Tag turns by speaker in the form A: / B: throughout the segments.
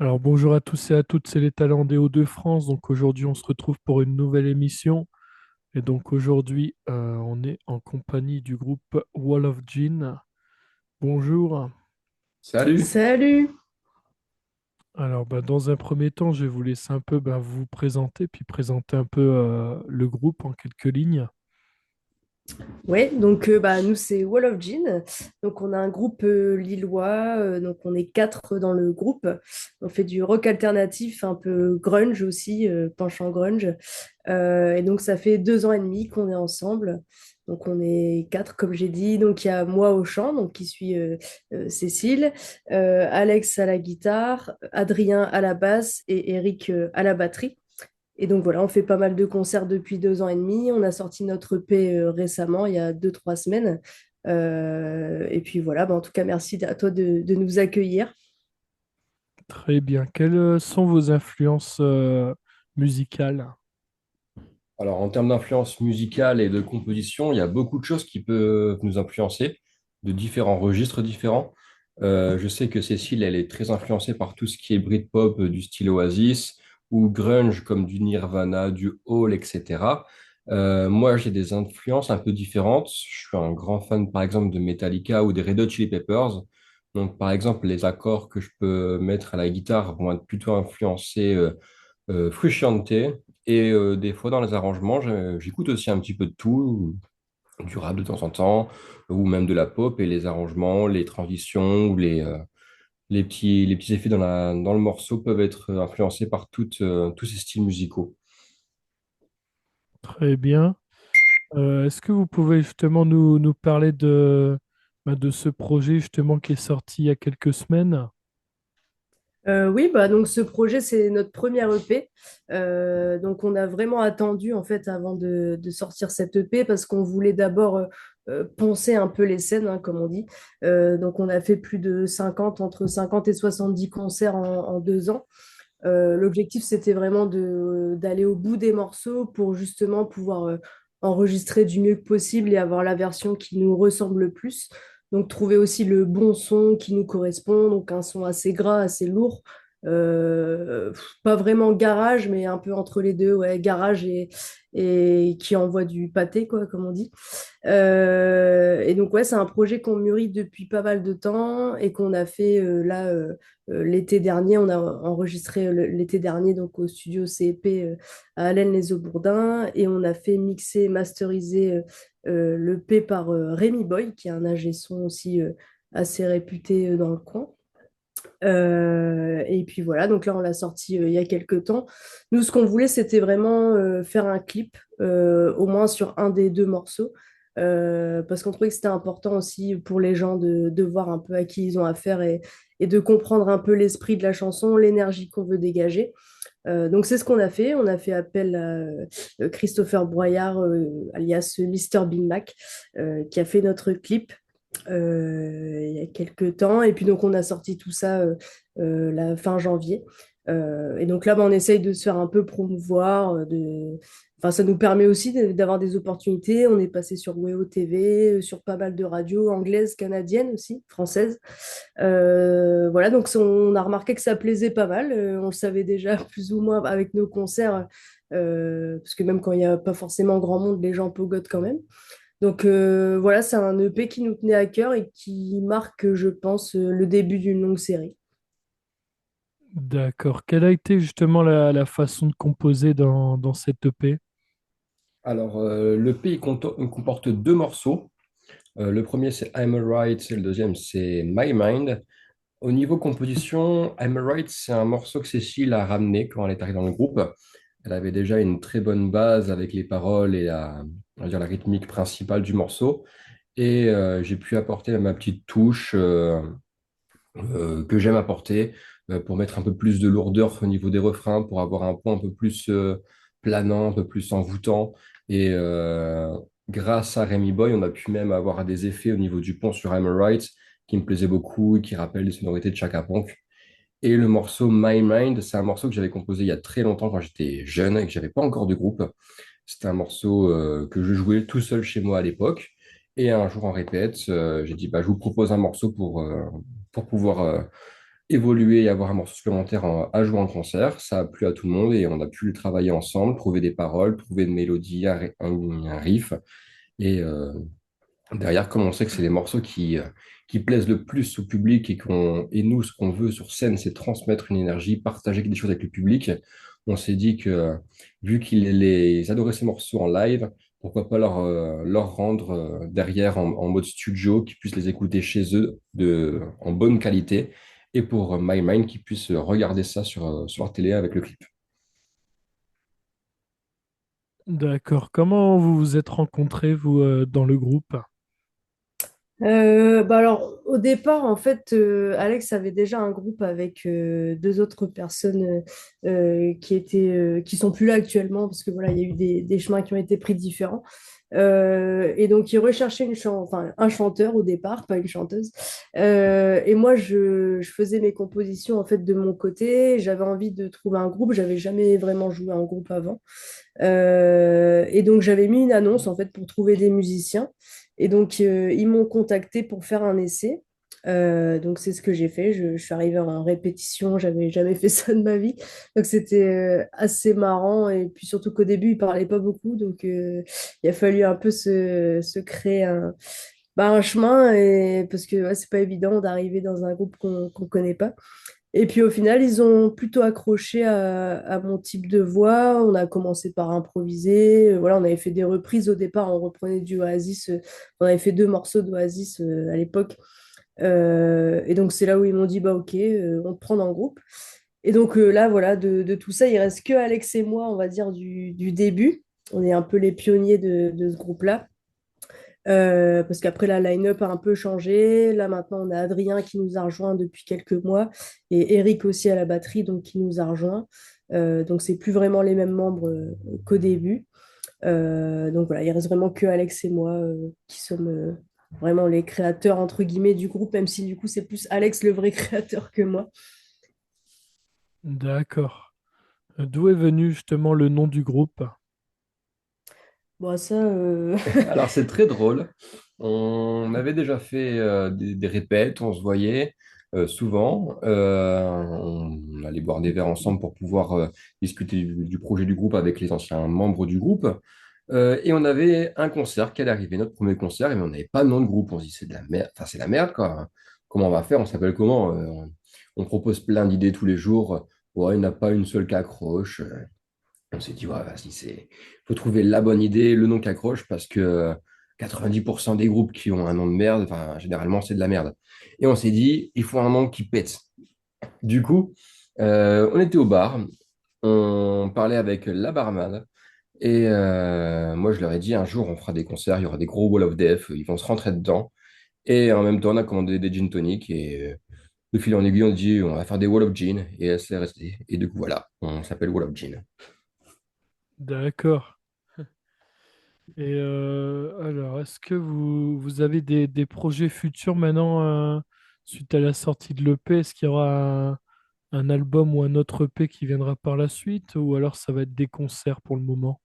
A: Alors bonjour à tous et à toutes, c'est les talents des Hauts-de-France. Donc aujourd'hui, on se retrouve pour une nouvelle émission. Et donc aujourd'hui, on est en compagnie du groupe Wall of Gin. Bonjour.
B: Salut.
C: Salut!
A: Alors dans un premier temps, je vais vous laisser un peu vous présenter, puis présenter un peu le groupe en quelques lignes.
C: Ouais, nous c'est Wall of Gin. Donc on a un groupe lillois, donc on est quatre dans le groupe. On fait du rock alternatif, un peu grunge aussi, penchant grunge. Et donc ça fait 2 ans et demi qu'on est ensemble. Donc on est quatre, comme j'ai dit. Donc il y a moi au chant, donc qui suis Cécile, Alex à la guitare, Adrien à la basse et Eric à la batterie. Et donc voilà, on fait pas mal de concerts depuis 2 ans et demi. On a sorti notre EP récemment, il y a 2, 3 semaines. Et puis voilà, en tout cas, merci à toi de nous accueillir.
A: Très bien. Quelles sont vos influences musicales?
B: Alors, en termes d'influence musicale et de composition, il y a beaucoup de choses qui peuvent nous influencer, de différents registres différents. Je sais que Cécile, elle est très influencée par tout ce qui est Britpop du style Oasis ou grunge comme du Nirvana, du Hole, etc. Moi, j'ai des influences un peu différentes. Je suis un grand fan, par exemple, de Metallica ou des Red Hot Chili Peppers. Donc, par exemple, les accords que je peux mettre à la guitare vont être plutôt influencés Frusciante. Et des fois, dans les arrangements, j'écoute aussi un petit peu de tout, du rap de temps en temps, ou même de la pop, et les arrangements, les transitions, ou les petits effets dans le morceau peuvent être influencés par tous ces styles musicaux.
A: Très bien. Est-ce que vous pouvez justement nous parler de ce projet justement qui est sorti il y a quelques semaines?
C: Oui, donc ce projet, c'est notre première EP. Donc on a vraiment attendu en fait avant de sortir cette EP parce qu'on voulait d'abord poncer un peu les scènes, hein, comme on dit. Donc on a fait plus de 50, entre 50 et 70 concerts en 2 ans. L'objectif, c'était vraiment d'aller au bout des morceaux pour justement pouvoir enregistrer du mieux que possible et avoir la version qui nous ressemble le plus. Donc, trouver aussi le bon son qui nous correspond, donc un son assez gras, assez lourd. Pas vraiment garage, mais un peu entre les deux, ouais, garage et qui envoie du pâté, quoi, comme on dit. Et donc, ouais, c'est un projet qu'on mûrit depuis pas mal de temps et qu'on a fait l'été dernier. On a enregistré l'été dernier donc, au studio CEP à Allen-les-Aubourdins et on a fait mixer et masteriser le P par Rémi Boy, qui est un ingé son aussi assez réputé dans le coin. Et puis voilà, donc là on l'a sorti il y a quelques temps. Nous, ce qu'on voulait, c'était vraiment faire un clip, au moins sur un des deux morceaux, parce qu'on trouvait que c'était important aussi pour les gens de voir un peu à qui ils ont affaire et de comprendre un peu l'esprit de la chanson, l'énergie qu'on veut dégager. Donc c'est ce qu'on a fait. On a fait appel à Christopher Broyard, alias Mister Big Mac, qui a fait notre clip il y a quelques temps. Et puis donc on a sorti tout ça la fin janvier. Et donc là, on essaye de se faire un peu promouvoir. Enfin, ça nous permet aussi d'avoir des opportunités. On est passé sur WEO TV, sur pas mal de radios anglaises, canadiennes aussi, françaises. Voilà, donc on a remarqué que ça plaisait pas mal. On le savait déjà plus ou moins avec nos concerts, parce que même quand il n'y a pas forcément grand monde, les gens pogotent quand même. Donc voilà, c'est un EP qui nous tenait à cœur et qui marque, je pense, le début d'une longue série.
A: D'accord. Quelle a été justement la façon de composer dans cette EP?
B: Alors, le P il comporte deux morceaux. Le premier, c'est I'm Alright, et le deuxième, c'est My Mind. Au niveau composition, I'm Alright, c'est un morceau que Cécile a ramené quand elle est arrivée dans le groupe. Elle avait déjà une très bonne base avec les paroles et on va dire la rythmique principale du morceau. Et j'ai pu apporter ma petite touche que j'aime apporter pour mettre un peu plus de lourdeur au niveau des refrains, pour avoir un point un peu plus planant, un peu plus envoûtant. Et grâce à Remy Boy, on a pu même avoir des effets au niveau du pont sur I'm Alright qui me plaisaient beaucoup et qui rappellent les sonorités de Chaka Ponk. Et le morceau My Mind, c'est un morceau que j'avais composé il y a très longtemps quand j'étais jeune et que j'avais pas encore de groupe. C'était un morceau que je jouais tout seul chez moi à l'époque. Et un jour en répète, j'ai dit bah, je vous propose un morceau pour pouvoir évoluer et avoir un morceau supplémentaire à jouer en concert. Ça a plu à tout le monde et on a pu le travailler ensemble, trouver des paroles, trouver une mélodie, un riff. Et derrière, comme on sait que c'est les morceaux qui plaisent le plus au public et nous, ce qu'on veut sur scène, c'est transmettre une énergie, partager des choses avec le public. On s'est dit que vu qu'ils les adoraient ces morceaux en live, pourquoi pas leur rendre derrière en mode studio, qu'ils puissent les écouter chez eux en bonne qualité et pour My Mind, qu'ils puissent regarder ça sur leur télé avec le clip.
A: D'accord. Comment vous vous êtes rencontrés, vous, dans le groupe?
C: Bah alors, au départ, en fait, Alex avait déjà un groupe avec deux autres personnes qui sont plus là actuellement parce que voilà, il y a eu des chemins qui ont été pris différents. Et donc, il recherchait enfin, un chanteur au départ, pas une chanteuse. Et moi, je faisais mes compositions en fait de mon côté. J'avais envie de trouver un groupe. J'avais jamais vraiment joué un groupe avant. Et donc, j'avais mis une annonce en fait pour trouver des musiciens. Et donc, ils m'ont contacté pour faire un essai. Donc, c'est ce que j'ai fait. Je suis arrivée en répétition. J'avais jamais fait ça de ma vie. Donc, c'était assez marrant. Et puis, surtout qu'au début, ils parlaient pas beaucoup. Donc, il a fallu un peu se créer un chemin. Parce que ouais, c'est pas évident d'arriver dans un groupe qu'on connaît pas. Et puis au final, ils ont plutôt accroché à mon type de voix. On a commencé par improviser. Voilà, on avait fait des reprises au départ. On reprenait du Oasis. On avait fait deux morceaux d'Oasis à l'époque. Et donc c'est là où ils m'ont dit, bah ok, on te prend dans le groupe. Et donc là, voilà, de tout ça, il reste que Alex et moi, on va dire, du début. On est un peu les pionniers de ce groupe-là. Parce qu'après, la line-up a un peu changé. Là, maintenant, on a Adrien qui nous a rejoint depuis quelques mois et Eric aussi à la batterie, donc qui nous a rejoint. Donc, c'est plus vraiment les mêmes membres qu'au début. Donc, voilà, il reste vraiment que Alex et moi qui sommes vraiment les créateurs, entre guillemets, du groupe, même si du coup, c'est plus Alex le vrai créateur que moi.
A: D'accord. D'où est venu justement le nom du groupe?
C: Bon, ça,
B: Alors, c'est très drôle. On avait déjà fait des répètes, on se voyait souvent. On allait boire des verres ensemble pour pouvoir discuter du projet du groupe avec les anciens membres du groupe. Et on avait un concert qui allait arriver, notre premier concert, mais on n'avait pas de nom de groupe. On se dit, c'est de la merde, enfin, c'est la merde, quoi. Comment on va faire? On s'appelle comment? On propose plein d'idées tous les jours. Ouais, il n'y en a pas une seule qui accroche. On s'est dit, ouais, vas-y, faut trouver la bonne idée, le nom qui accroche, parce que 90% des groupes qui ont un nom de merde, enfin, généralement, c'est de la merde. Et on s'est dit, il faut un nom qui pète. Du coup, on était au bar, on parlait avec la barman, et moi, je leur ai dit, un jour, on fera des concerts, il y aura des gros Wall of Death, ils vont se rentrer dedans. Et en même temps, on a commandé des gin tonic, et de fil en aiguille, on dit, on va faire des Wall of Gin, et elle s'est restée. Et du coup, voilà, on s'appelle Wall of Gin.
A: D'accord. Et alors, est-ce que vous avez des projets futurs maintenant suite à la sortie de l'EP? Est-ce qu'il y aura un album ou un autre EP qui viendra par la suite? Ou alors ça va être des concerts pour le moment?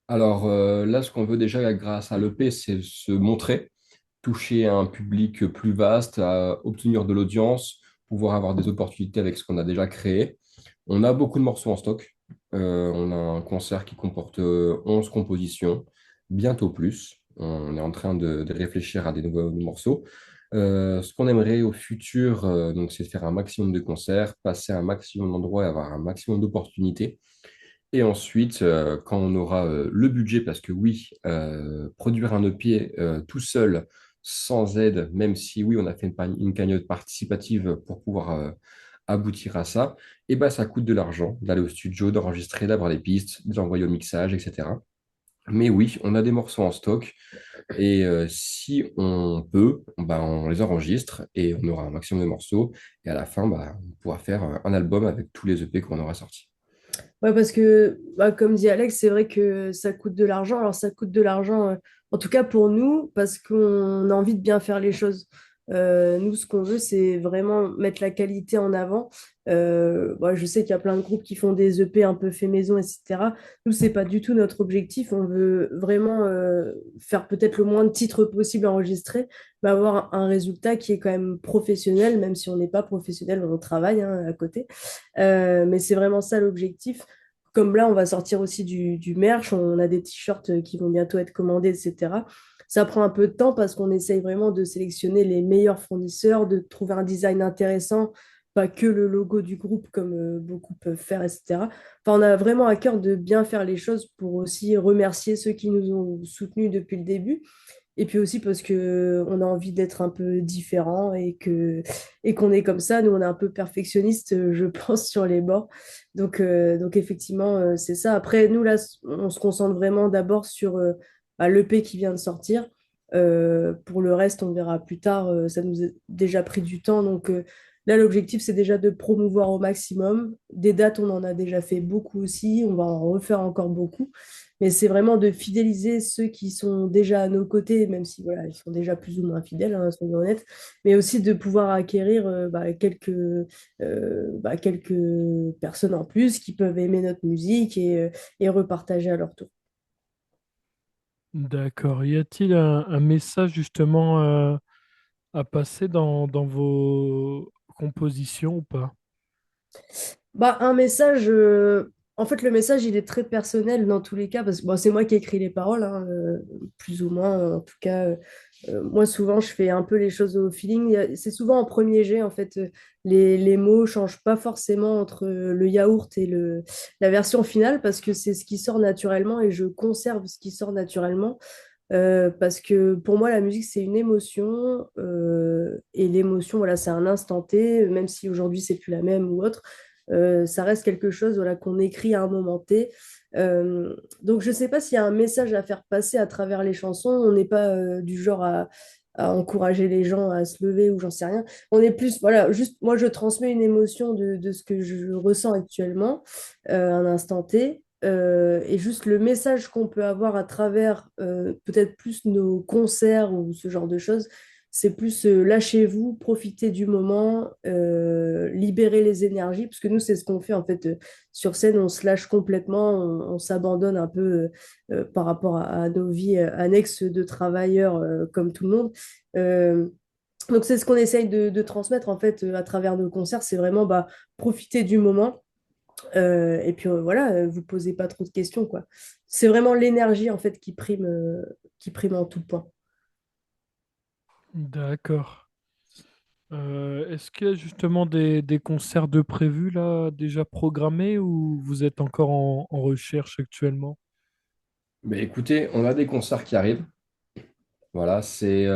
B: Alors là, ce qu'on veut déjà grâce à l'EP, c'est se montrer, toucher un public plus vaste, à obtenir de l'audience, pouvoir avoir des opportunités avec ce qu'on a déjà créé. On a beaucoup de morceaux en stock. On a un concert qui comporte 11 compositions, bientôt plus. On est en train de réfléchir à des nouveaux morceaux. Ce qu'on aimerait au futur, donc, c'est de faire un maximum de concerts, passer à un maximum d'endroits et avoir un maximum d'opportunités. Et ensuite, quand on aura le budget, parce que oui, produire un EP tout seul, sans aide, même si oui, on a fait une cagnotte participative pour pouvoir aboutir à ça, et ben, ça coûte de l'argent d'aller au studio, d'enregistrer, d'avoir les pistes, de l'envoyer au mixage, etc. Mais oui, on a des morceaux en stock et si on peut, ben, on les enregistre et on aura un maximum de morceaux. Et à la fin, ben, on pourra faire un album avec tous les EP qu'on aura sortis.
C: Ouais, parce que, bah, comme dit Alex, c'est vrai que ça coûte de l'argent. Alors, ça coûte de l'argent, en tout cas pour nous, parce qu'on a envie de bien faire les choses. Nous, ce qu'on veut, c'est vraiment mettre la qualité en avant. Je sais qu'il y a plein de groupes qui font des EP un peu fait maison, etc. Nous, c'est pas du tout notre objectif. On veut vraiment faire peut-être le moins de titres possible enregistrés, mais avoir un résultat qui est quand même professionnel, même si on n'est pas professionnel, on travaille hein, à côté. Mais c'est vraiment ça l'objectif. Comme là, on va sortir aussi du merch, on a des t-shirts qui vont bientôt être commandés, etc. Ça prend un peu de temps parce qu'on essaye vraiment de sélectionner les meilleurs fournisseurs, de trouver un design intéressant, pas que le logo du groupe comme beaucoup peuvent faire, etc. Enfin, on a vraiment à cœur de bien faire les choses pour aussi remercier ceux qui nous ont soutenus depuis le début. Et puis aussi parce que on a envie d'être un peu différent et qu'on est comme ça. Nous, on est un peu perfectionniste, je pense, sur les bords. Donc effectivement, c'est ça. Après, nous, là, on se concentre vraiment d'abord sur l'EP qui vient de sortir. Pour le reste, on verra plus tard. Ça nous a déjà pris du temps. Donc là, l'objectif, c'est déjà de promouvoir au maximum. Des dates, on en a déjà fait beaucoup aussi. On va en refaire encore beaucoup. Mais c'est vraiment de fidéliser ceux qui sont déjà à nos côtés, même si voilà, ils sont déjà plus ou moins fidèles, hein, soyons honnêtes, mais aussi de pouvoir acquérir quelques personnes en plus qui peuvent aimer notre musique et repartager à leur tour.
A: D'accord. Y a-t-il un message justement à passer dans vos compositions ou pas?
C: Un message, en fait, le message, il est très personnel dans tous les cas, parce que bon, c'est moi qui écris les paroles, hein, plus ou moins, en tout cas. Moi, souvent, je fais un peu les choses au feeling. C'est souvent en premier jet, en fait. Les mots changent pas forcément entre le yaourt et la version finale, parce que c'est ce qui sort naturellement et je conserve ce qui sort naturellement. Parce que pour moi, la musique, c'est une émotion, et l'émotion, voilà, c'est un instant T, même si aujourd'hui, c'est plus la même ou autre. Ça reste quelque chose voilà, qu'on écrit à un moment T. Donc, je ne sais pas s'il y a un message à faire passer à travers les chansons. On n'est pas du genre à encourager les gens à se lever ou j'en sais rien. On est plus, voilà, juste, moi, je transmets une émotion de ce que je ressens actuellement, un instant T. Et juste le message qu'on peut avoir à travers peut-être plus nos concerts ou ce genre de choses, c'est plus lâchez-vous, profitez du moment, libérez les énergies, parce que nous, c'est ce qu'on fait en fait sur scène, on se lâche complètement, on s'abandonne un peu par rapport à nos vies annexes de travailleurs comme tout le monde. Euh, donc c'est ce qu'on essaye de transmettre en fait à travers nos concerts, c'est vraiment profiter du moment et puis voilà, vous posez pas trop de questions, quoi. C'est vraiment l'énergie en fait qui prime en tout point.
A: D'accord. Est-ce qu'il y a justement des concerts de prévus là déjà programmés ou vous êtes encore en recherche actuellement?
B: Mais écoutez, on a des concerts qui arrivent. Voilà, c'est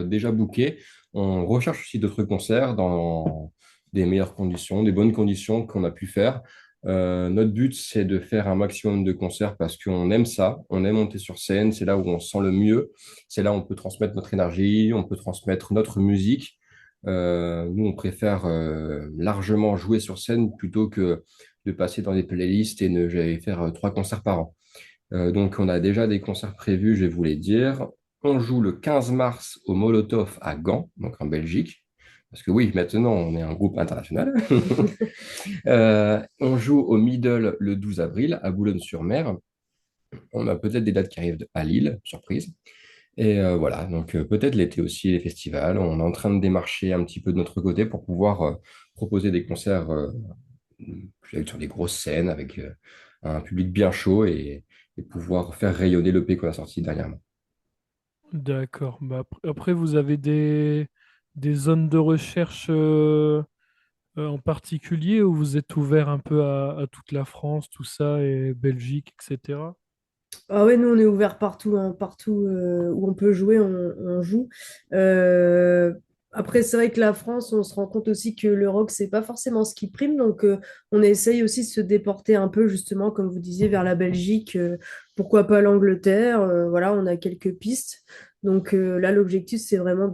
B: déjà booké. On recherche aussi d'autres concerts dans des meilleures conditions, des bonnes conditions qu'on a pu faire. Notre but, c'est de faire un maximum de concerts parce qu'on aime ça, on aime monter sur scène, c'est là où on se sent le mieux, c'est là où on peut transmettre notre énergie, on peut transmettre notre musique. Nous, on préfère largement jouer sur scène plutôt que de passer dans des playlists et ne jamais faire trois concerts par an. Donc, on a déjà des concerts prévus, je vais vous les dire. On joue le 15 mars au Molotov à Gand, donc en Belgique. Parce que oui, maintenant, on est un groupe international. On joue au Middle le 12 avril à Boulogne-sur-Mer. On a peut-être des dates qui arrivent à Lille, surprise. Et voilà, donc peut-être l'été aussi, les festivals. On est en train de démarcher un petit peu de notre côté pour pouvoir proposer des concerts sur des grosses scènes avec un public bien chaud et pouvoir faire rayonner l'EP qu'on a sorti dernièrement.
A: D'accord. Bah, après, vous avez des zones de recherche en particulier où vous êtes ouvert un peu à toute la France, tout ça, et Belgique, etc.
C: Ah ouais, nous on est ouvert partout, hein, partout où on peut jouer, on joue. Euh, Après, c'est vrai que la France, on se rend compte aussi que le rock, c'est pas forcément ce qui prime, donc on essaye aussi de se déporter un peu, justement, comme vous disiez, vers la Belgique, pourquoi pas l'Angleterre, voilà, on a quelques pistes. Donc là, l'objectif, c'est vraiment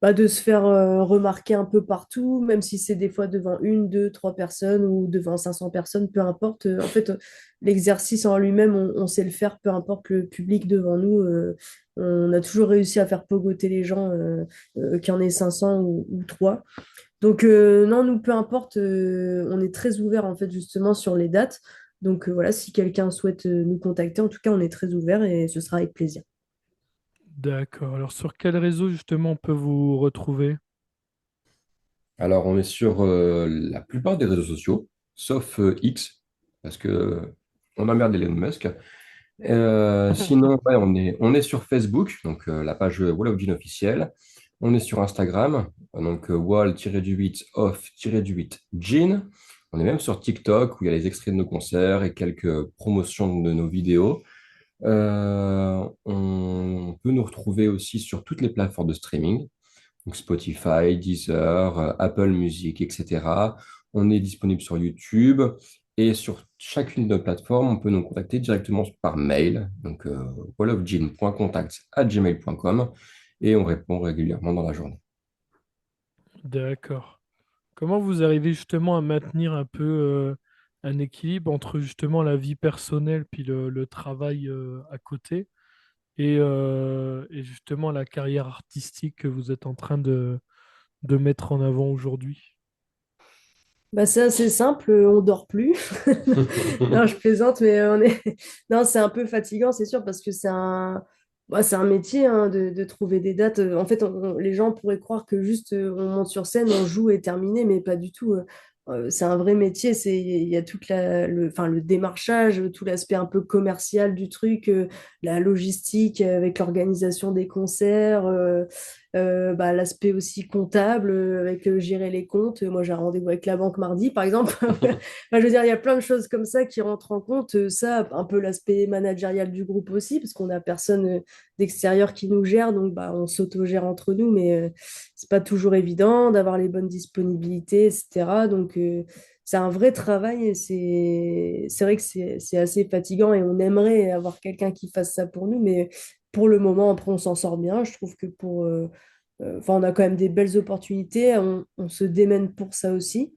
C: de se faire remarquer un peu partout, même si c'est des fois devant une, deux, trois personnes ou devant 500 personnes, peu importe. En fait, l'exercice en lui-même, on sait le faire, peu importe le public devant nous. On a toujours réussi à faire pogoter les gens, qu'il y en ait 500 ou 3. Donc, non, nous, peu importe, on est très ouvert en fait justement sur les dates. Donc, voilà, si quelqu'un souhaite nous contacter, en tout cas, on est très ouvert et ce sera avec plaisir.
A: D'accord. Alors, sur quel réseau, justement, on peut vous retrouver?
B: Alors, on est sur la plupart des réseaux sociaux, sauf X, parce que on emmerde Elon Musk. Sinon, ouais, on est sur Facebook, donc la page Wall of Gene officielle. On est sur Instagram, donc wall-8 of-8 Gene. On est même sur TikTok, où il y a les extraits de nos concerts et quelques promotions de nos vidéos. On peut nous retrouver aussi sur toutes les plateformes de streaming, donc Spotify, Deezer, Apple Music, etc. On est disponible sur YouTube et sur chacune de nos plateformes, on peut nous contacter directement par mail, donc wallofgene.contact@gmail.com et on répond régulièrement dans la journée.
A: D'accord. Comment vous arrivez justement à maintenir un peu un équilibre entre justement la vie personnelle puis le travail à côté et justement la carrière artistique que vous êtes en train de mettre en avant aujourd'hui?
C: Bah, c'est assez simple, on dort plus. Non, je plaisante, mais non, c'est un peu fatigant, c'est sûr, parce que c'est un métier hein, de trouver des dates. En fait, les gens pourraient croire que juste on monte sur scène, on joue et terminé, mais pas du tout. C'est un vrai métier. Il y a enfin, le démarchage, tout l'aspect un peu commercial du truc, la logistique avec l'organisation des concerts. L'aspect aussi comptable avec gérer les comptes. Moi, j'ai un rendez-vous avec la banque mardi, par exemple. Enfin, je veux dire, il y a plein de choses comme ça qui rentrent en compte. Ça, un peu l'aspect managérial du groupe aussi, parce qu'on n'a personne d'extérieur qui nous gère, donc on s'autogère entre nous, mais c'est pas toujours évident d'avoir les bonnes disponibilités, etc. Donc, c'est un vrai travail et c'est vrai que c'est assez fatigant et on aimerait avoir quelqu'un qui fasse ça pour nous, mais pour le moment, après, on s'en sort bien. Je trouve que enfin, on a quand même des belles opportunités. On se démène pour ça aussi.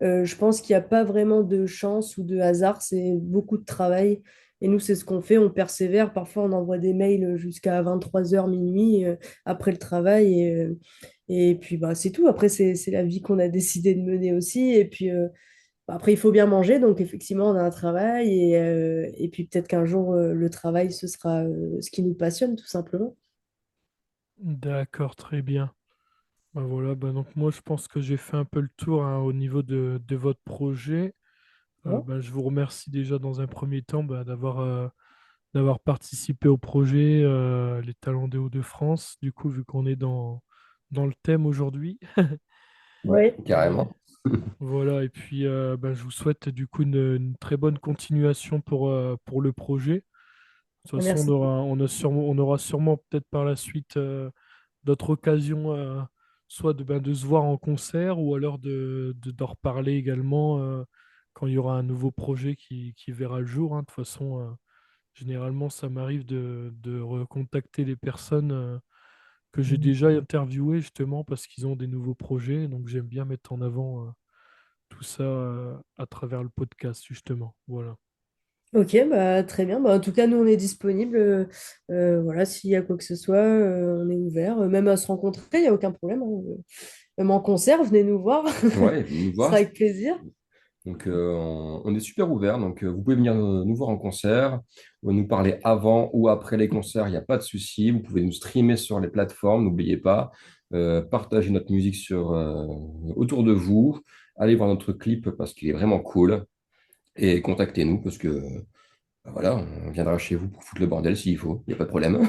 C: Je pense qu'il n'y a pas vraiment de chance ou de hasard. C'est beaucoup de travail. Et nous, c'est ce qu'on fait. On persévère. Parfois, on envoie des mails jusqu'à 23 heures minuit, après le travail. Et puis, c'est tout. Après, c'est la vie qu'on a décidé de mener aussi. Et puis, après, il faut bien manger. Donc, effectivement, on a un travail. Et puis, peut-être qu'un jour, le travail, ce sera ce qui nous passionne, tout simplement.
A: D'accord, très bien. Ben voilà, donc moi je pense que j'ai fait un peu le tour hein, au niveau de votre projet.
C: Bon.
A: Je vous remercie déjà dans un premier temps d'avoir participé au projet Les Talents des Hauts-de-France, du coup, vu qu'on est dans le thème aujourd'hui.
C: Ouais.
A: Et
B: Carrément.
A: voilà, et puis je vous souhaite du coup une très bonne continuation pour le projet. De toute façon,
C: Merci.
A: on aura sûrement peut-être par la suite d'autres occasions, soit de se voir en concert ou alors d'en reparler également quand il y aura un nouveau projet qui verra le jour, hein. De toute façon, généralement, ça m'arrive de recontacter les personnes que j'ai déjà interviewées justement parce qu'ils ont des nouveaux projets. Donc, j'aime bien mettre en avant tout ça à travers le podcast, justement. Voilà.
C: Ok, très bien. En tout cas, nous, on est disponible. Voilà, s'il y a quoi que ce soit, on est ouvert. Même à se rencontrer, il n'y a aucun problème, hein. Même en concert, venez nous voir.
B: Ouais, venez nous
C: Ce sera
B: voir.
C: avec plaisir.
B: Donc, on est super ouvert. Donc, vous pouvez venir nous voir en concert, ou nous parler avant ou après les concerts. Il n'y a pas de souci. Vous pouvez nous streamer sur les plateformes. N'oubliez pas, partagez notre musique autour de vous. Allez voir notre clip parce qu'il est vraiment cool. Et contactez-nous parce que, voilà, on viendra chez vous pour foutre le bordel s'il faut. Il n'y a pas de problème.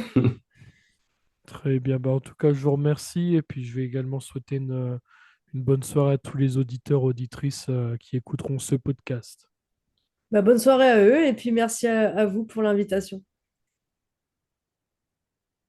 A: Très bien. En tout cas, je vous remercie et puis je vais également souhaiter une bonne soirée à tous les auditeurs, auditrices qui écouteront ce podcast.
C: Bonne soirée à eux et puis merci à vous pour l'invitation.